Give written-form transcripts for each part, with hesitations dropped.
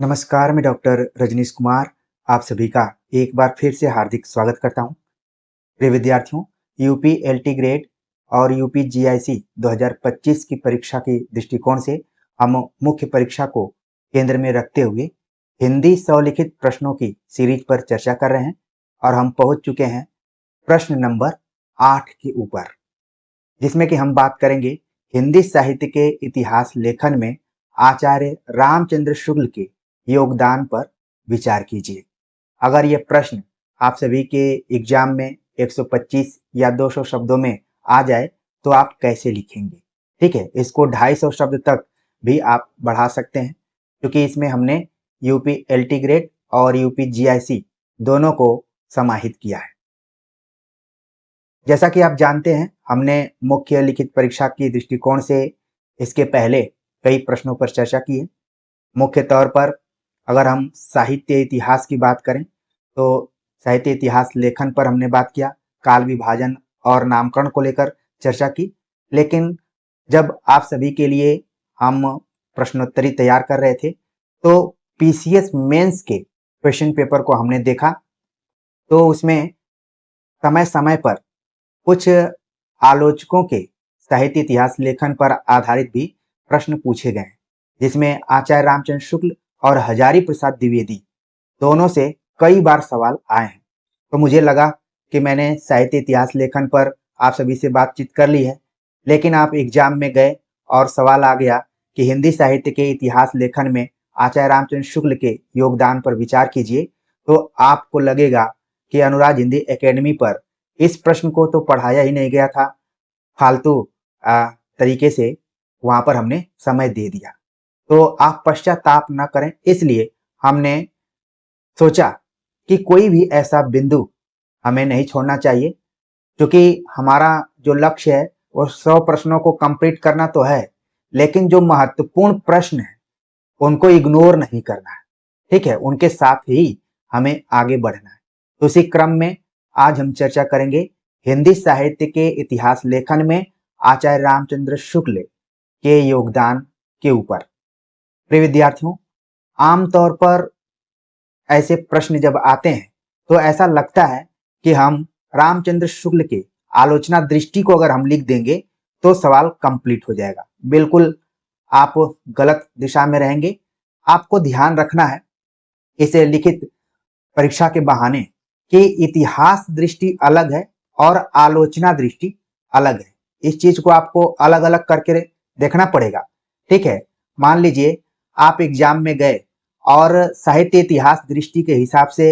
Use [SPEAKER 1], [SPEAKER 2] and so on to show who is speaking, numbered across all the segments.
[SPEAKER 1] नमस्कार, मैं डॉक्टर रजनीश कुमार आप सभी का एक बार फिर से हार्दिक स्वागत करता हूं। प्रिय विद्यार्थियों, यूपी एलटी ग्रेड और यूपी जीआईसी 2025 की परीक्षा के दृष्टिकोण से हम मुख्य परीक्षा को केंद्र में रखते हुए हिंदी स्वलिखित प्रश्नों की सीरीज पर चर्चा कर रहे हैं और हम पहुंच चुके हैं प्रश्न नंबर 8 के ऊपर, जिसमें कि हम बात करेंगे हिंदी साहित्य के इतिहास लेखन में आचार्य रामचंद्र शुक्ल के योगदान पर विचार कीजिए। अगर यह प्रश्न आप सभी के एग्जाम में 125 या 200 शब्दों में आ जाए तो आप कैसे लिखेंगे? ठीक है, इसको 250 शब्द तक भी आप बढ़ा सकते हैं, क्योंकि इसमें हमने यूपी एलटी ग्रेड और यूपी जीआईसी दोनों को समाहित किया है। जैसा कि आप जानते हैं, हमने मुख्य लिखित परीक्षा की दृष्टिकोण से इसके पहले कई प्रश्नों पर चर्चा की है। मुख्य तौर पर अगर हम साहित्य इतिहास की बात करें तो साहित्य इतिहास लेखन पर हमने बात किया, काल विभाजन और नामकरण को लेकर चर्चा की। लेकिन जब आप सभी के लिए हम प्रश्नोत्तरी तैयार कर रहे थे तो पीसीएस मेंस के क्वेश्चन पेपर को हमने देखा, तो उसमें समय समय पर कुछ आलोचकों के साहित्य इतिहास लेखन पर आधारित भी प्रश्न पूछे गए, जिसमें आचार्य रामचंद्र शुक्ल और हजारी प्रसाद द्विवेदी दोनों से कई बार सवाल आए हैं। तो मुझे लगा कि मैंने साहित्य इतिहास लेखन पर आप सभी से बातचीत कर ली है, लेकिन आप एग्जाम में गए और सवाल आ गया कि हिंदी साहित्य के इतिहास लेखन में आचार्य रामचंद्र शुक्ल के योगदान पर विचार कीजिए, तो आपको लगेगा कि अनुराग हिंदी एकेडमी पर इस प्रश्न को तो पढ़ाया ही नहीं गया था, फालतू तरीके से वहां पर हमने समय दे दिया। तो आप पश्चाताप न करें, इसलिए हमने सोचा कि कोई भी ऐसा बिंदु हमें नहीं छोड़ना चाहिए, क्योंकि हमारा जो लक्ष्य है वो 100 प्रश्नों को कंप्लीट करना तो है, लेकिन जो महत्वपूर्ण प्रश्न है उनको इग्नोर नहीं करना है। ठीक है, उनके साथ ही हमें आगे बढ़ना है। तो इसी क्रम में आज हम चर्चा करेंगे हिंदी साहित्य के इतिहास लेखन में आचार्य रामचंद्र शुक्ल के योगदान के ऊपर। प्रिय विद्यार्थियों, आमतौर पर ऐसे प्रश्न जब आते हैं तो ऐसा लगता है कि हम रामचंद्र शुक्ल के आलोचना दृष्टि को अगर हम लिख देंगे तो सवाल कंप्लीट हो जाएगा। बिल्कुल आप गलत दिशा में रहेंगे। आपको ध्यान रखना है इसे लिखित परीक्षा के बहाने कि इतिहास दृष्टि अलग है और आलोचना दृष्टि अलग है। इस चीज को आपको अलग अलग करके देखना पड़ेगा। ठीक है, मान लीजिए आप एग्जाम में गए और साहित्य इतिहास दृष्टि के हिसाब से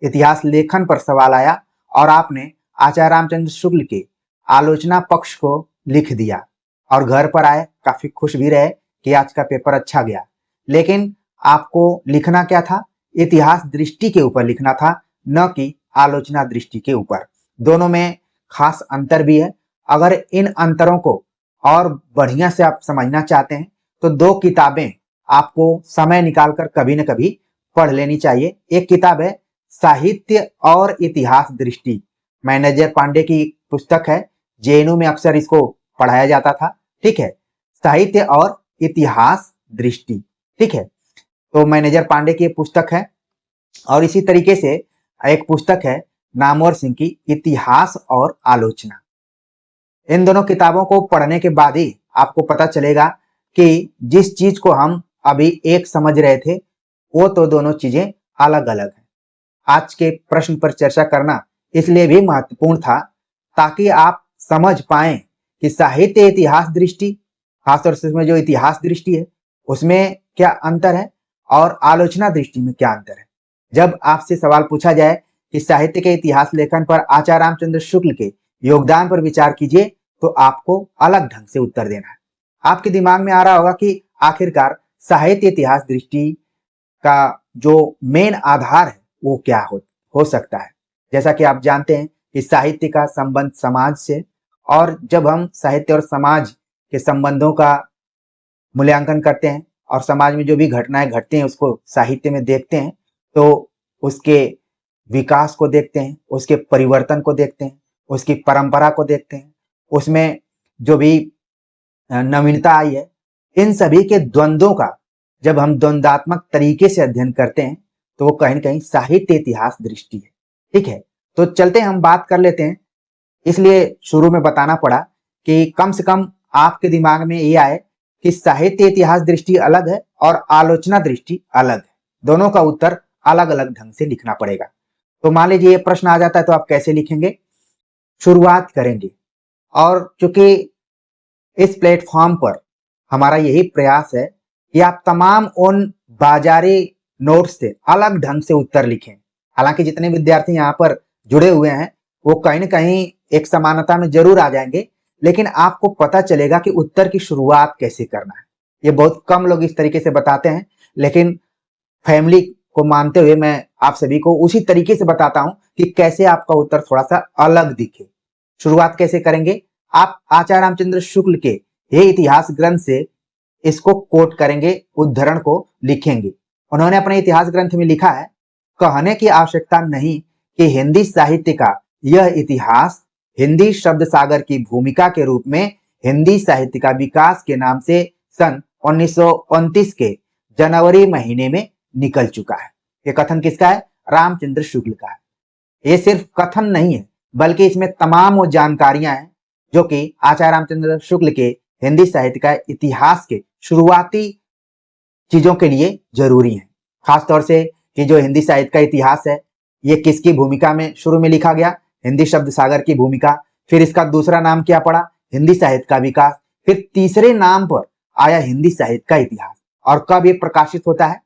[SPEAKER 1] इतिहास लेखन पर सवाल आया और आपने आचार्य रामचंद्र शुक्ल के आलोचना पक्ष को लिख दिया और घर पर आए, काफी खुश भी रहे कि आज का पेपर अच्छा गया, लेकिन आपको लिखना क्या था? इतिहास दृष्टि के ऊपर लिखना था, न कि आलोचना दृष्टि के ऊपर। दोनों में खास अंतर भी है। अगर इन अंतरों को और बढ़िया से आप समझना चाहते हैं तो 2 किताबें आपको समय निकालकर कभी न कभी पढ़ लेनी चाहिए। एक किताब है साहित्य और इतिहास दृष्टि, मैनेजर पांडे की पुस्तक है। जेएनयू में अक्सर इसको पढ़ाया जाता था। ठीक है, साहित्य और इतिहास दृष्टि। ठीक है, तो मैनेजर पांडे की पुस्तक है। और इसी तरीके से एक पुस्तक है नामवर सिंह की इतिहास और आलोचना। इन दोनों किताबों को पढ़ने के बाद ही आपको पता चलेगा कि जिस चीज को हम अभी एक समझ रहे थे वो तो दोनों चीजें अलग अलग हैं। आज के प्रश्न पर चर्चा करना इसलिए भी महत्वपूर्ण था ताकि आप समझ पाए कि साहित्य इतिहास दृष्टि, खासतौर से उसमें जो इतिहास दृष्टि है उसमें क्या अंतर है और आलोचना दृष्टि में क्या अंतर है। जब आपसे सवाल पूछा जाए कि साहित्य के इतिहास लेखन पर आचार्य रामचंद्र शुक्ल के योगदान पर विचार कीजिए, तो आपको अलग ढंग से उत्तर देना है। आपके दिमाग में आ रहा होगा कि आखिरकार साहित्य इतिहास दृष्टि का जो मेन आधार है वो क्या हो सकता है। जैसा कि आप जानते हैं कि साहित्य का संबंध समाज से, और जब हम साहित्य और समाज के संबंधों का मूल्यांकन करते हैं और समाज में जो भी घटनाएं घटती हैं उसको साहित्य में देखते हैं, तो उसके विकास को देखते हैं, उसके परिवर्तन को देखते हैं, उसकी परंपरा को देखते हैं, उसमें जो भी नवीनता आई है, इन सभी के द्वंद्वों का जब हम द्वंद्वात्मक तरीके से अध्ययन करते हैं तो वो कहीं न कहीं साहित्य इतिहास दृष्टि है। ठीक है, तो चलते हम बात कर लेते हैं। इसलिए शुरू में बताना पड़ा कि कम से कम आपके दिमाग में ये आए कि साहित्य इतिहास दृष्टि अलग है और आलोचना दृष्टि अलग है। दोनों का उत्तर अलग अलग ढंग से लिखना पड़ेगा। तो मान लीजिए ये प्रश्न आ जाता है तो आप कैसे लिखेंगे? शुरुआत करेंगे, और चूंकि इस प्लेटफॉर्म पर हमारा यही प्रयास है कि आप तमाम उन बाजारी नोट्स से अलग ढंग से उत्तर लिखें। हालांकि जितने विद्यार्थी यहाँ पर जुड़े हुए हैं वो कहीं न कहीं एक समानता में जरूर आ जाएंगे, लेकिन आपको पता चलेगा कि उत्तर की शुरुआत कैसे करना है। ये बहुत कम लोग इस तरीके से बताते हैं, लेकिन फैमिली को मानते हुए मैं आप सभी को उसी तरीके से बताता हूं कि कैसे आपका उत्तर थोड़ा सा अलग दिखे। शुरुआत कैसे करेंगे? आप आचार्य रामचंद्र शुक्ल के ये इतिहास ग्रंथ से इसको कोट करेंगे, उद्धरण को लिखेंगे। उन्होंने अपने इतिहास ग्रंथ में लिखा है, कहने की आवश्यकता नहीं कि हिंदी साहित्य का यह इतिहास हिंदी शब्द सागर की भूमिका के रूप में हिंदी साहित्य का विकास के नाम से सन 1929 के जनवरी महीने में निकल चुका है। ये कथन किसका है? रामचंद्र शुक्ल का है। ये सिर्फ कथन नहीं है, बल्कि इसमें तमाम वो जानकारियां हैं जो कि आचार्य रामचंद्र शुक्ल के हिंदी साहित्य का इतिहास के शुरुआती चीजों के लिए जरूरी है। खासतौर से कि जो हिंदी साहित्य का इतिहास है ये किसकी भूमिका में शुरू में लिखा गया? हिंदी शब्द सागर की भूमिका। फिर इसका दूसरा नाम क्या पड़ा? हिंदी साहित्य का विकास। फिर तीसरे नाम पर आया हिंदी साहित्य का इतिहास। और कब ये प्रकाशित होता है?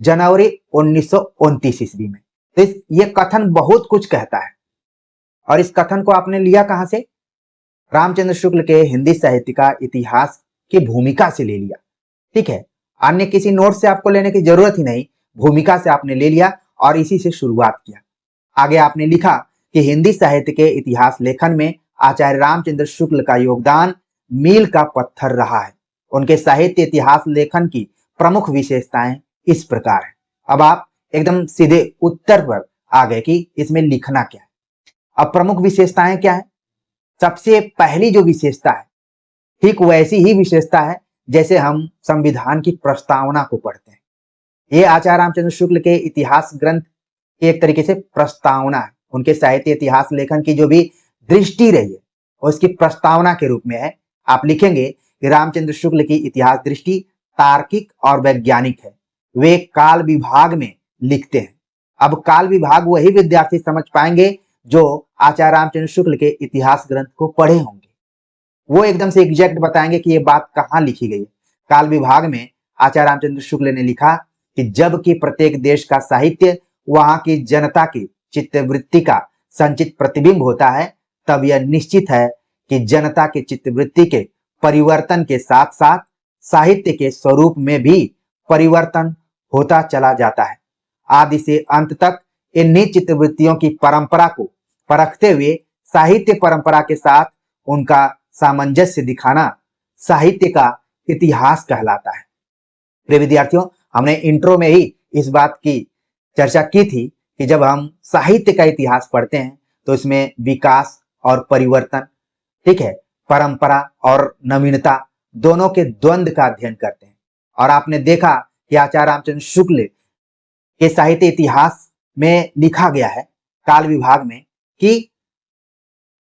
[SPEAKER 1] जनवरी 1929 ईस्वी में। तो ये कथन बहुत कुछ कहता है। और इस कथन को आपने लिया कहां से? रामचंद्र शुक्ल के हिंदी साहित्य का इतिहास की भूमिका से ले लिया। ठीक है, अन्य किसी नोट से आपको लेने की जरूरत ही नहीं, भूमिका से आपने ले लिया और इसी से शुरुआत किया। आगे आपने लिखा कि हिंदी साहित्य के इतिहास लेखन में आचार्य रामचंद्र शुक्ल का योगदान मील का पत्थर रहा है। उनके साहित्य इतिहास लेखन की प्रमुख विशेषताएं इस प्रकार है। अब आप एकदम सीधे उत्तर पर आ गए कि इसमें लिखना क्या है। अब प्रमुख विशेषताएं क्या है? सबसे पहली जो विशेषता है ठीक वैसी ही विशेषता है जैसे हम संविधान की प्रस्तावना को पढ़ते हैं। ये आचार्य रामचंद्र शुक्ल के इतिहास ग्रंथ की एक तरीके से प्रस्तावना है। उनके साहित्य इतिहास लेखन की जो भी दृष्टि रही है उसकी प्रस्तावना के रूप में है। आप लिखेंगे कि रामचंद्र शुक्ल की इतिहास दृष्टि तार्किक और वैज्ञानिक है। वे काल विभाग में लिखते हैं। अब काल विभाग वही विद्यार्थी समझ पाएंगे जो आचार्य रामचंद्र शुक्ल के इतिहास ग्रंथ को पढ़े होंगे। वो एकदम से एग्जैक्ट बताएंगे कि ये बात कहाँ लिखी गई है। काल विभाग में आचार्य रामचंद्र शुक्ल ने लिखा कि जबकि प्रत्येक देश का साहित्य वहां की जनता की चित्तवृत्ति का संचित प्रतिबिंब होता है, तब यह निश्चित है कि जनता के चित्तवृत्ति के परिवर्तन के साथ साथ साहित्य के स्वरूप में भी परिवर्तन होता चला जाता है। आदि से अंत तक इन्हीं चित्तवृत्तियों की परंपरा को परखते हुए साहित्य परंपरा के साथ उनका सामंजस्य दिखाना साहित्य का इतिहास कहलाता है। प्रिय विद्यार्थियों, हमने इंट्रो में ही इस बात की चर्चा की थी कि जब हम साहित्य का इतिहास पढ़ते हैं तो इसमें विकास और परिवर्तन, ठीक है, परंपरा और नवीनता दोनों के द्वंद्व का अध्ययन करते हैं। और आपने देखा कि आचार्य रामचंद्र शुक्ल के साहित्य इतिहास में लिखा गया है काल विभाग में कि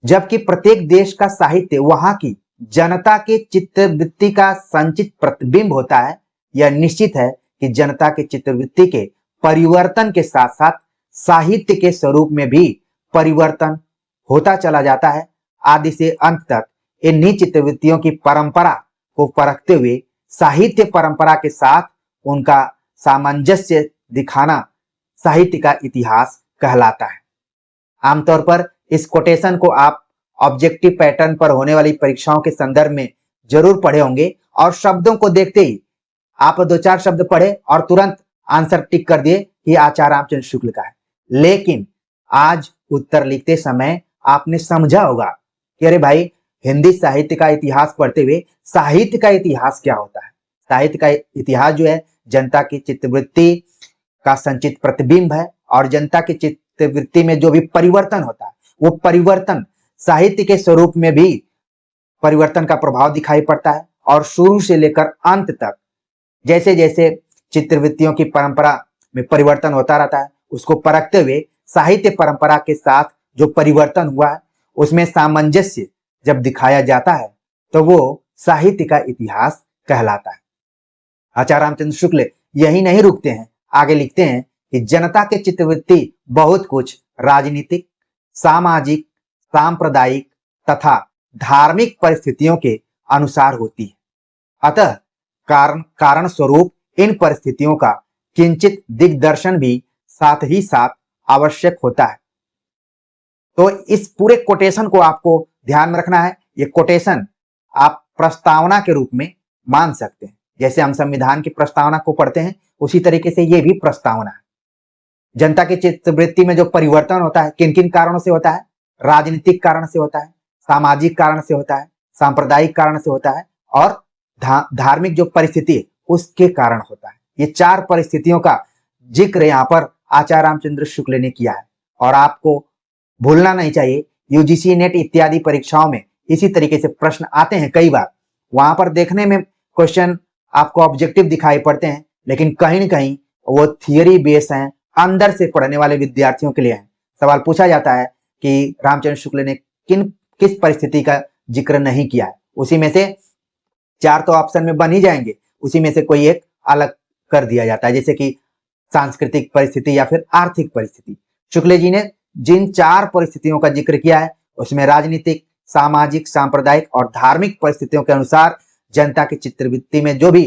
[SPEAKER 1] जबकि प्रत्येक देश का साहित्य वहां की जनता के चित्तवृत्ति का संचित प्रतिबिंब होता है, यह निश्चित है कि जनता के चित्तवृत्ति के परिवर्तन के साथ साथ साहित्य के स्वरूप में भी परिवर्तन होता चला जाता है। आदि से अंत तक इन्हीं चित्तवृत्तियों की परंपरा को परखते हुए साहित्य परंपरा के साथ उनका सामंजस्य दिखाना साहित्य का इतिहास कहलाता है। आमतौर पर इस कोटेशन को आप ऑब्जेक्टिव पैटर्न पर होने वाली परीक्षाओं के संदर्भ में जरूर पढ़े होंगे और शब्दों को देखते ही आप दो चार शब्द पढ़े और तुरंत आंसर टिक कर दिए कि आचार्य रामचंद्र शुक्ल का है। लेकिन आज उत्तर लिखते समय आपने समझा होगा कि अरे भाई, हिंदी साहित्य का इतिहास पढ़ते हुए साहित्य का इतिहास क्या होता है। साहित्य का इतिहास जो है जनता की चित्तवृत्ति का संचित प्रतिबिंब है और जनता की चित्तवृत्ति में जो भी परिवर्तन होता है वो परिवर्तन साहित्य के स्वरूप में भी परिवर्तन का प्रभाव दिखाई पड़ता है और शुरू से लेकर अंत तक जैसे जैसे चित्रवृत्तियों की परंपरा में परिवर्तन होता रहता है, उसको परखते हुए साहित्य परंपरा के साथ जो परिवर्तन हुआ है उसमें सामंजस्य जब दिखाया जाता है तो वो साहित्य का इतिहास कहलाता है। आचार्य रामचंद्र शुक्ल यही नहीं रुकते हैं, आगे लिखते हैं कि जनता के चित्रवृत्ति बहुत कुछ राजनीतिक, सामाजिक, सांप्रदायिक तथा धार्मिक परिस्थितियों के अनुसार होती है। अतः कारण स्वरूप इन परिस्थितियों का किंचित दिग्दर्शन भी साथ ही साथ आवश्यक होता है। तो इस पूरे कोटेशन को आपको ध्यान में रखना है। ये कोटेशन आप प्रस्तावना के रूप में मान सकते हैं। जैसे हम संविधान की प्रस्तावना को पढ़ते हैं उसी तरीके से ये भी प्रस्तावना है। जनता की चित्तवृत्ति में जो परिवर्तन होता है किन किन कारणों से होता है? राजनीतिक कारण से होता है, सामाजिक कारण से होता है, सांप्रदायिक कारण से होता है और धार्मिक जो परिस्थिति है उसके कारण होता है। ये चार परिस्थितियों का जिक्र यहाँ पर आचार्य रामचंद्र शुक्ल ने किया है और आपको भूलना नहीं चाहिए। यूजीसी नेट इत्यादि परीक्षाओं में इसी तरीके से प्रश्न आते हैं कई बार। वहां पर देखने में क्वेश्चन आपको ऑब्जेक्टिव दिखाई पड़ते हैं लेकिन कहीं न कहीं वो थियरी बेस हैं, अंदर से पढ़ने वाले विद्यार्थियों के लिए हैं। सवाल पूछा जाता है कि रामचंद्र शुक्ल ने किस परिस्थिति का जिक्र नहीं किया है। उसी में से चार तो ऑप्शन में बन ही जाएंगे, उसी में से कोई एक अलग कर दिया जाता है, जैसे कि सांस्कृतिक परिस्थिति या फिर आर्थिक परिस्थिति। शुक्ल जी ने जिन चार परिस्थितियों का जिक्र किया है उसमें राजनीतिक, सामाजिक, सांप्रदायिक और धार्मिक परिस्थितियों के अनुसार जनता की चित्रवृत्ति में जो भी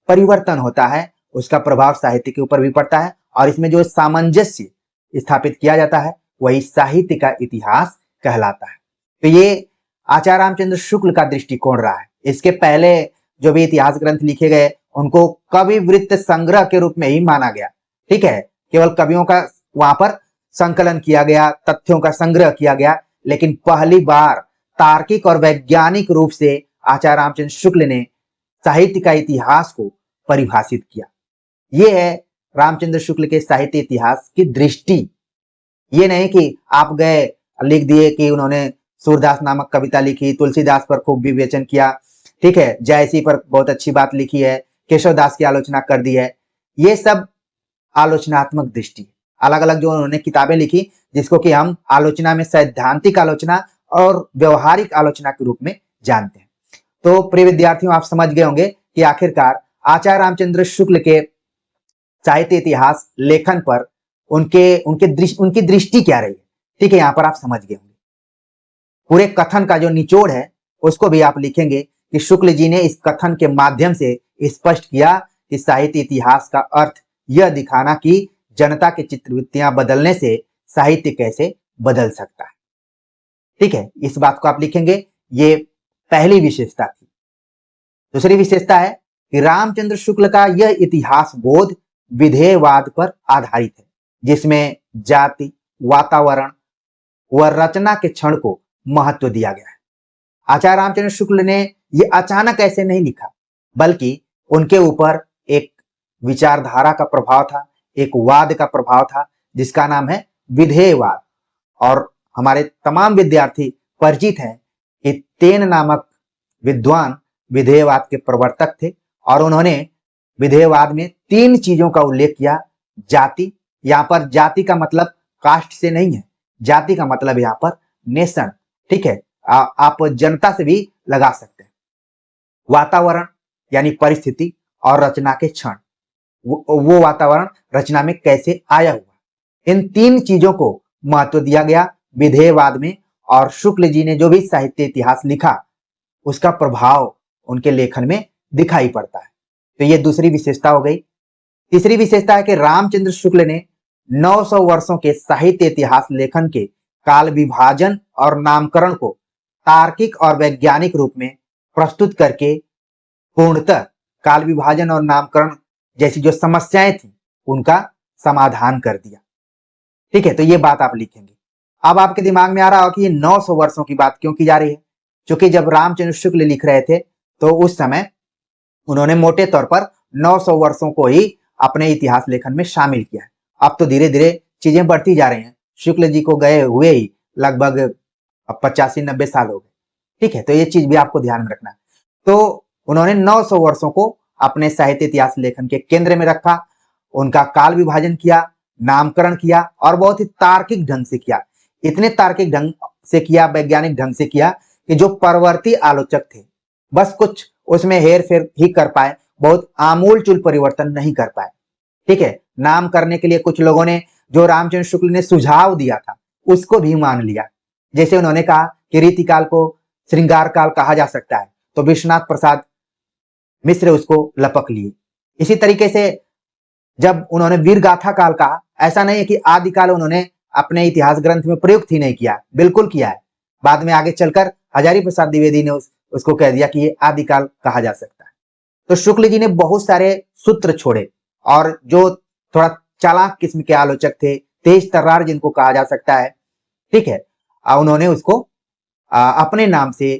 [SPEAKER 1] परिवर्तन होता है उसका प्रभाव साहित्य के ऊपर भी पड़ता है और इसमें जो सामंजस्य स्थापित किया जाता है वही साहित्य का इतिहास कहलाता है। तो ये आचार्य रामचंद्र शुक्ल का दृष्टिकोण रहा है। इसके पहले जो भी इतिहास ग्रंथ लिखे गए उनको कवि वृत्त संग्रह के रूप में ही माना गया। ठीक है, केवल कवियों का वहां पर संकलन किया गया, तथ्यों का संग्रह किया गया, लेकिन पहली बार तार्किक और वैज्ञानिक रूप से आचार्य रामचंद्र शुक्ल ने साहित्य का इतिहास को परिभाषित किया। यह है रामचंद्र शुक्ल के साहित्य इतिहास की दृष्टि। ये नहीं कि आप गए लिख दिए कि उन्होंने सूरदास नामक कविता लिखी, तुलसीदास पर खूब विवेचन किया, ठीक है, जायसी पर बहुत अच्छी बात लिखी है, केशव दास की आलोचना कर दी है। ये सब आलोचनात्मक दृष्टि, अलग अलग जो उन्होंने किताबें लिखी जिसको कि हम आलोचना में सैद्धांतिक आलोचना और व्यवहारिक आलोचना के रूप में जानते हैं। तो प्रिय विद्यार्थियों, आप समझ गए होंगे कि आखिरकार आचार्य रामचंद्र शुक्ल के साहित्य इतिहास लेखन पर उनकी दृष्टि क्या रही है। ठीक है, यहाँ पर आप समझ गए होंगे। पूरे कथन का जो निचोड़ है उसको भी आप लिखेंगे कि शुक्ल जी ने इस कथन के माध्यम से स्पष्ट किया कि साहित्य इतिहास का अर्थ यह दिखाना कि जनता की चित्रवृत्तियां बदलने से साहित्य कैसे बदल सकता है। ठीक है, इस बात को आप लिखेंगे। ये पहली विशेषता थी। दूसरी विशेषता है कि रामचंद्र शुक्ल का यह इतिहास बोध विधेयवाद पर आधारित है, जिसमें जाति, वातावरण व रचना के क्षण को महत्व दिया गया है। आचार्य रामचंद्र शुक्ल ने यह अचानक ऐसे नहीं लिखा, बल्कि उनके ऊपर एक विचारधारा का प्रभाव था, एक वाद का प्रभाव था जिसका नाम है विधेयवाद। और हमारे तमाम विद्यार्थी परिचित हैं कि तेन नामक विद्वान विधेयवाद के प्रवर्तक थे और उन्होंने विधेयवाद में तीन चीजों का उल्लेख किया। जाति, यहाँ पर जाति का मतलब कास्ट से नहीं है, जाति का मतलब यहाँ पर नेशन। ठीक है, आप जनता से भी लगा सकते हैं। वातावरण यानी परिस्थिति और रचना के क्षण, वो वातावरण रचना में कैसे आया हुआ, इन तीन चीजों को महत्व दिया गया विधेयवाद में। और शुक्ल जी ने जो भी साहित्य इतिहास लिखा उसका प्रभाव उनके लेखन में दिखाई पड़ता है। तो ये दूसरी विशेषता हो गई। तीसरी विशेषता है कि रामचंद्र शुक्ल ने 900 वर्षों के साहित्य इतिहास लेखन के काल विभाजन और नामकरण को तार्किक और वैज्ञानिक रूप में प्रस्तुत करके पूर्णतः काल विभाजन और नामकरण जैसी जो समस्याएं थी उनका समाधान कर दिया। ठीक है, तो ये बात आप लिखेंगे। अब आपके दिमाग में आ रहा हो कि ये 900 वर्षों की बात क्यों की जा रही है, क्योंकि जब रामचंद्र शुक्ल लिख रहे थे तो उस समय उन्होंने मोटे तौर पर 900 वर्षों को ही अपने इतिहास लेखन में शामिल किया है। अब तो धीरे धीरे चीजें बढ़ती जा रही हैं। शुक्ल जी को गए हुए ही लगभग 85-90 साल हो गए। ठीक है, तो ये चीज भी आपको ध्यान में रखना है। तो उन्होंने 900 वर्षों को अपने साहित्य इतिहास लेखन के केंद्र में रखा, उनका काल विभाजन किया, नामकरण किया और बहुत ही तार्किक ढंग से किया। इतने तार्किक ढंग से किया, वैज्ञानिक ढंग से किया कि जो परवर्ती आलोचक थे बस कुछ उसमें हेर फेर ही कर पाए, बहुत आमूल चूल परिवर्तन नहीं कर पाए। ठीक है, नाम करने के लिए कुछ लोगों ने जो रामचंद्र शुक्ल ने सुझाव दिया था उसको भी मान लिया। जैसे उन्होंने कहा कि रीतिकाल को श्रृंगार काल कहा जा सकता है, तो विश्वनाथ प्रसाद मिश्र उसको लपक लिए। इसी तरीके से जब उन्होंने वीर गाथा काल कहा, ऐसा नहीं है कि आदिकाल उन्होंने अपने इतिहास ग्रंथ में प्रयुक्त ही नहीं किया, बिल्कुल किया है। बाद में आगे चलकर हजारी प्रसाद द्विवेदी ने उसको कह दिया कि ये आदिकाल कहा जा सकता है। तो शुक्ल जी ने बहुत सारे सूत्र छोड़े और जो थोड़ा चालाक किस्म के आलोचक थे, तेज तर्रार जिनको कहा जा सकता है, ठीक है, उन्होंने उसको अपने नाम से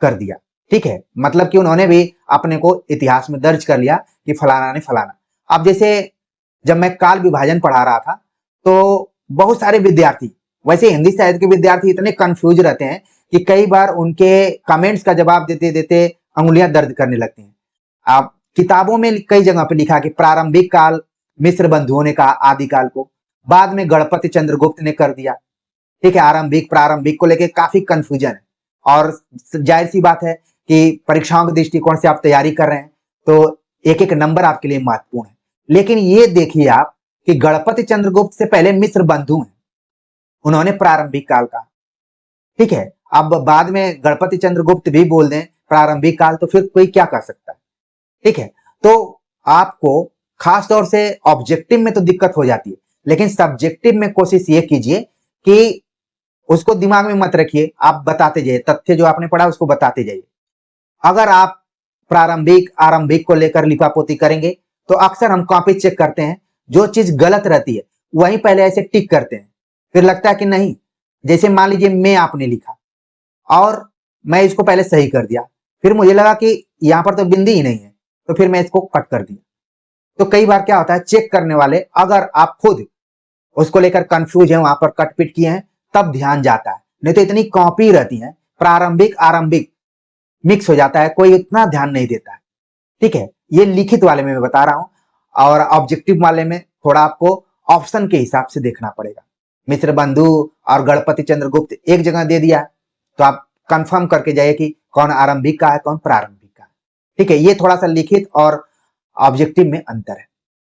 [SPEAKER 1] कर दिया। ठीक है, मतलब कि उन्होंने भी अपने को इतिहास में दर्ज कर लिया कि फलाना ने फलाना। अब जैसे जब मैं काल विभाजन पढ़ा रहा था तो बहुत सारे विद्यार्थी, वैसे हिंदी साहित्य के विद्यार्थी इतने कंफ्यूज रहते हैं कि कई बार उनके कमेंट्स का जवाब देते देते अंगुलियां दर्द करने लगती हैं। आप किताबों में कई जगह पे लिखा कि प्रारंभिक काल मिस्र बंधुओं ने कहा आदिकाल को, बाद में गणपति चंद्रगुप्त ने कर दिया। ठीक है, आरंभिक प्रारंभिक को लेके काफी कंफ्यूजन है और जाहिर सी बात है कि परीक्षाओं के दृष्टिकोण से आप तैयारी कर रहे हैं तो एक एक नंबर आपके लिए महत्वपूर्ण है। लेकिन ये देखिए आप कि गणपति चंद्रगुप्त से पहले मिस्र बंधु हैं, उन्होंने प्रारंभिक काल कहा। ठीक है, अब बाद में गणपति चंद्रगुप्त भी बोल दें प्रारंभिक काल तो फिर कोई क्या कर सकता है। ठीक है, तो आपको खास तौर से ऑब्जेक्टिव में तो दिक्कत हो जाती है, लेकिन सब्जेक्टिव में कोशिश ये कीजिए कि उसको दिमाग में मत रखिए, आप बताते जाइए, तथ्य जो आपने पढ़ा उसको बताते जाइए। अगर आप प्रारंभिक आरंभिक को लेकर लिपापोती करेंगे तो अक्सर हम कॉपी चेक करते हैं, जो चीज गलत रहती है वहीं पहले ऐसे टिक करते हैं, फिर लगता है कि नहीं, जैसे मान लीजिए मैं आपने लिखा और मैं इसको पहले सही कर दिया, फिर मुझे लगा कि यहां पर तो बिंदी ही नहीं है, तो फिर मैं इसको कट कर दिया। तो कई बार क्या होता है, चेक करने वाले अगर आप खुद उसको लेकर कंफ्यूज हैं, वहां पर कट पिट किए हैं, तब ध्यान जाता है, नहीं तो इतनी कॉपी रहती है, प्रारंभिक आरंभिक मिक्स हो जाता है, कोई उतना ध्यान नहीं देता है। ठीक है, ये लिखित वाले में मैं बता रहा हूं और ऑब्जेक्टिव वाले में थोड़ा आपको ऑप्शन के हिसाब से देखना पड़ेगा। मिस्र बंधु और गणपति चंद्रगुप्त एक जगह दे दिया तो आप कंफर्म करके जाइए कि कौन आरंभिक का है कौन प्रारंभिक का है। ठीक है, ये थोड़ा सा लिखित और ऑब्जेक्टिव में अंतर है।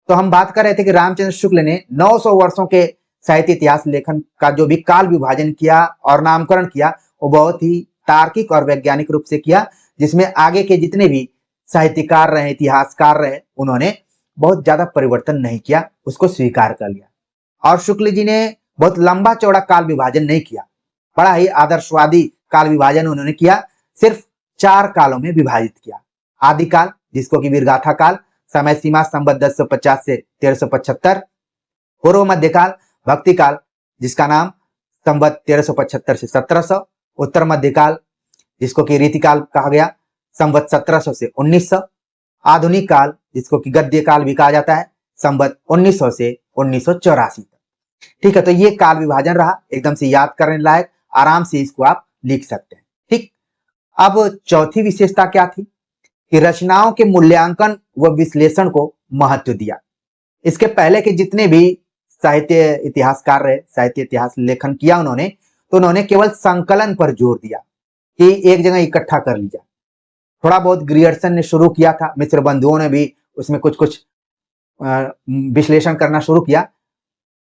[SPEAKER 1] तो हम बात कर रहे थे कि रामचंद्र शुक्ल ने 900 वर्षों के साहित्य इतिहास लेखन का जो भी काल विभाजन किया और नामकरण किया वो बहुत ही तार्किक और वैज्ञानिक रूप से किया, जिसमें आगे के जितने भी साहित्यकार रहे, इतिहासकार रहे, उन्होंने बहुत ज्यादा परिवर्तन नहीं किया, उसको स्वीकार कर लिया। और शुक्ल जी ने बहुत लंबा चौड़ा काल विभाजन नहीं किया, बड़ा ही आदर्शवादी काल विभाजन उन्होंने किया, सिर्फ 4 कालों में विभाजित किया। आदिकाल जिसको कि वीरगाथा काल, समय सीमा संवत 1050 से 1375, पूर्व मध्यकाल भक्ति काल जिसका नाम संवत 1375 से 1700, उत्तर मध्यकाल जिसको कि रीतिकाल कहा गया संवत 1700 से 1900, आधुनिक काल जिसको कि गद्य काल भी कहा जाता है संवत 1900 से 1984 तक। ठीक है, तो ये काल विभाजन रहा, एकदम से याद करने लायक, आराम से इसको आप लिख सकते हैं। ठीक, अब चौथी विशेषता क्या थी कि रचनाओं के मूल्यांकन व विश्लेषण को महत्व दिया। इसके पहले के जितने भी साहित्य इतिहासकार रहे, साहित्य इतिहास लेखन किया उन्होंने, तो उन्होंने केवल संकलन पर जोर दिया कि एक जगह इकट्ठा कर लिया। थोड़ा बहुत ग्रियर्सन ने शुरू किया था, मिस्र बंधुओं ने भी उसमें कुछ कुछ विश्लेषण करना शुरू किया।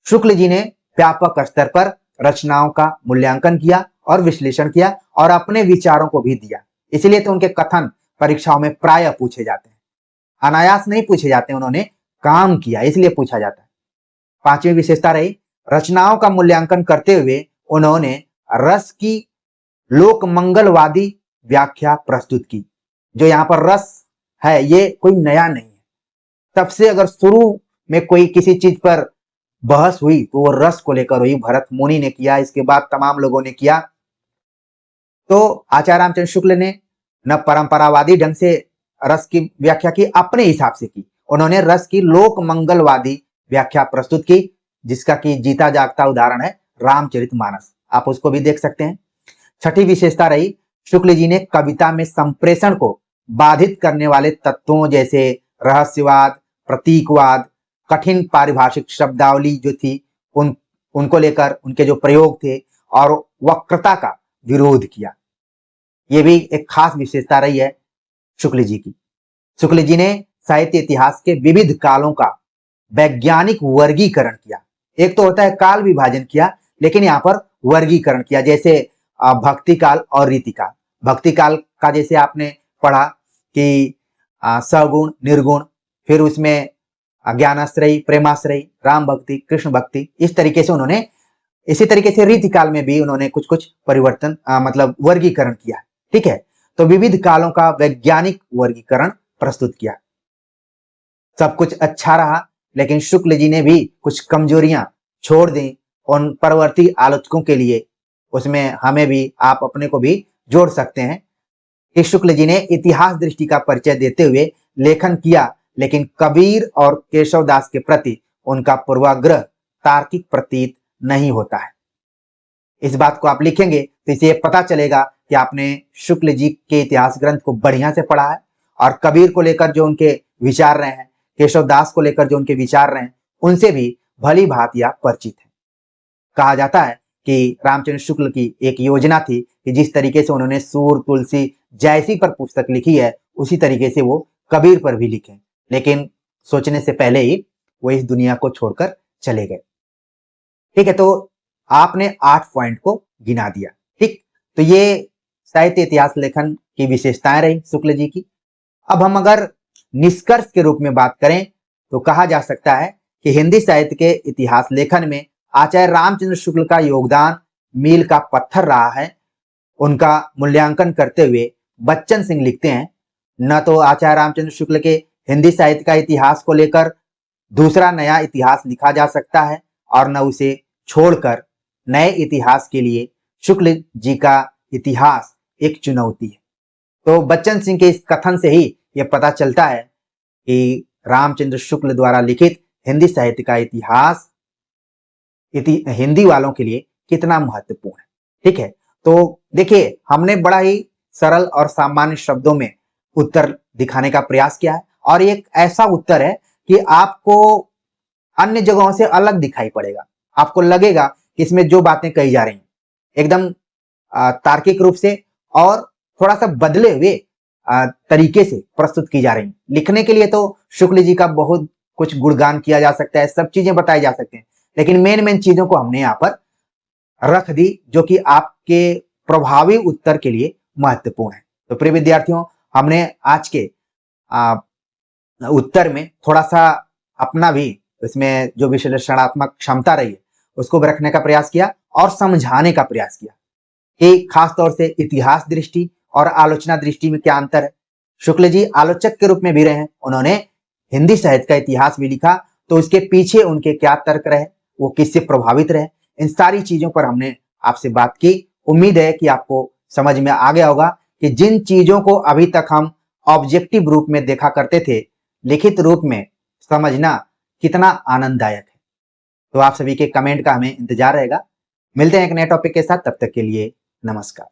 [SPEAKER 1] शुक्ल जी ने व्यापक स्तर पर रचनाओं का मूल्यांकन किया और विश्लेषण किया और अपने विचारों को भी दिया, इसलिए तो उनके कथन परीक्षाओं में प्रायः पूछे जाते हैं, अनायास नहीं पूछे जाते, उन्होंने काम किया इसलिए पूछा जाता है। पांचवी विशेषता रही, रचनाओं का मूल्यांकन करते हुए उन्होंने रस की लोक मंगलवादी व्याख्या प्रस्तुत की। जो यहाँ पर रस है ये कोई नया नहीं है, तब से अगर शुरू में कोई किसी चीज पर बहस हुई तो वो रस को लेकर हुई, भरत मुनि ने किया, इसके बाद तमाम लोगों ने किया। तो आचार्य रामचंद्र शुक्ल ने न परंपरावादी ढंग से रस की व्याख्या की, अपने हिसाब से की, उन्होंने रस की लोक मंगलवादी व्याख्या प्रस्तुत की, जिसका कि जीता जागता उदाहरण है रामचरितमानस, आप उसको भी देख सकते हैं। छठी विशेषता रही, शुक्ल जी ने कविता में संप्रेषण को बाधित करने वाले तत्वों जैसे रहस्यवाद, प्रतीकवाद, कठिन पारिभाषिक शब्दावली जो थी उनको लेकर उनके जो प्रयोग थे और वक्रता का विरोध किया। ये भी एक खास विशेषता रही है शुक्ल जी की। शुक्ल जी ने साहित्य इतिहास के विविध कालों का वैज्ञानिक वर्गीकरण किया। एक तो होता है काल विभाजन किया, लेकिन यहाँ पर वर्गीकरण किया, जैसे भक्ति काल और रीति काल। भक्ति काल का जैसे आपने पढ़ा कि सगुण, निर्गुण, फिर उसमें ज्ञानाश्रयी, प्रेमाश्रयी, राम भक्ति, कृष्ण भक्ति, इस तरीके से उन्होंने, इसी तरीके से रीति काल में भी उन्होंने कुछ कुछ परिवर्तन मतलब वर्गीकरण किया। ठीक है, तो विविध कालों का वैज्ञानिक वर्गीकरण प्रस्तुत किया। सब कुछ अच्छा रहा, लेकिन शुक्ल जी ने भी कुछ कमजोरियां छोड़ दी उन परवर्ती आलोचकों के लिए। उसमें हमें भी, आप अपने को भी जोड़ सकते हैं कि शुक्ल जी ने इतिहास दृष्टि का परिचय देते हुए लेखन किया, लेकिन कबीर और केशव दास के प्रति उनका पूर्वाग्रह तार्किक प्रतीत नहीं होता है। इस बात को आप लिखेंगे तो इसे पता चलेगा कि आपने शुक्ल जी के इतिहास ग्रंथ को बढ़िया से पढ़ा है, और कबीर को लेकर जो उनके विचार रहे हैं, केशव दास को लेकर जो उनके विचार रहे हैं, उनसे भी भली भांति आप परिचित हैं। कहा जाता है कि रामचंद्र शुक्ल की एक योजना थी कि जिस तरीके से उन्होंने सूर, तुलसी, जैसी पर पुस्तक लिखी है, उसी तरीके से वो कबीर पर भी लिखें, लेकिन सोचने से पहले ही वो इस दुनिया को छोड़कर चले गए। ठीक है, तो आपने 8 पॉइंट को गिना दिया। ठीक, तो ये साहित्य इतिहास लेखन की विशेषताएं रही शुक्ल जी की। अब हम अगर निष्कर्ष के रूप में बात करें तो कहा जा सकता है कि हिंदी साहित्य के इतिहास लेखन में आचार्य रामचंद्र शुक्ल का योगदान मील का पत्थर रहा है। उनका मूल्यांकन करते हुए बच्चन सिंह लिखते हैं, न तो आचार्य रामचंद्र शुक्ल के हिंदी साहित्य का इतिहास को लेकर दूसरा नया इतिहास लिखा जा सकता है, और न उसे छोड़कर नए इतिहास के लिए शुक्ल जी का इतिहास एक चुनौती है। तो बच्चन सिंह के इस कथन से ही यह पता चलता है कि रामचंद्र शुक्ल द्वारा लिखित हिंदी साहित्य का इतिहास हिंदी वालों के लिए कितना महत्वपूर्ण है। ठीक है, तो देखिए, हमने बड़ा ही सरल और सामान्य शब्दों में उत्तर दिखाने का प्रयास किया है, और एक ऐसा उत्तर है कि आपको अन्य जगहों से अलग दिखाई पड़ेगा। आपको लगेगा कि इसमें जो बातें कही जा रही हैं एकदम तार्किक रूप से और थोड़ा सा बदले हुए तरीके से प्रस्तुत की जा रही हैं। लिखने के लिए तो शुक्ल जी का बहुत कुछ गुणगान किया जा सकता है, सब चीजें बताई जा सकती हैं, लेकिन मेन चीजों को हमने यहाँ पर रख दी जो कि आपके प्रभावी उत्तर के लिए महत्वपूर्ण है। तो प्रिय विद्यार्थियों, हमने आज के उत्तर में थोड़ा सा अपना भी इसमें जो विश्लेषणात्मक क्षमता रही है उसको रखने का प्रयास किया और समझाने का प्रयास किया कि खास तौर से इतिहास दृष्टि और आलोचना दृष्टि में क्या अंतर है। शुक्ल जी आलोचक के रूप में भी रहे हैं, उन्होंने हिंदी साहित्य का इतिहास भी लिखा, तो उसके पीछे उनके क्या तर्क रहे, वो किससे प्रभावित रहे, इन सारी चीजों पर हमने आपसे बात की। उम्मीद है कि आपको समझ में आ गया होगा कि जिन चीजों को अभी तक हम ऑब्जेक्टिव रूप में देखा करते थे, लिखित रूप में समझना कितना आनंददायक है। तो आप सभी के कमेंट का हमें इंतजार रहेगा। मिलते हैं एक नए टॉपिक के साथ, तब तक के लिए नमस्कार।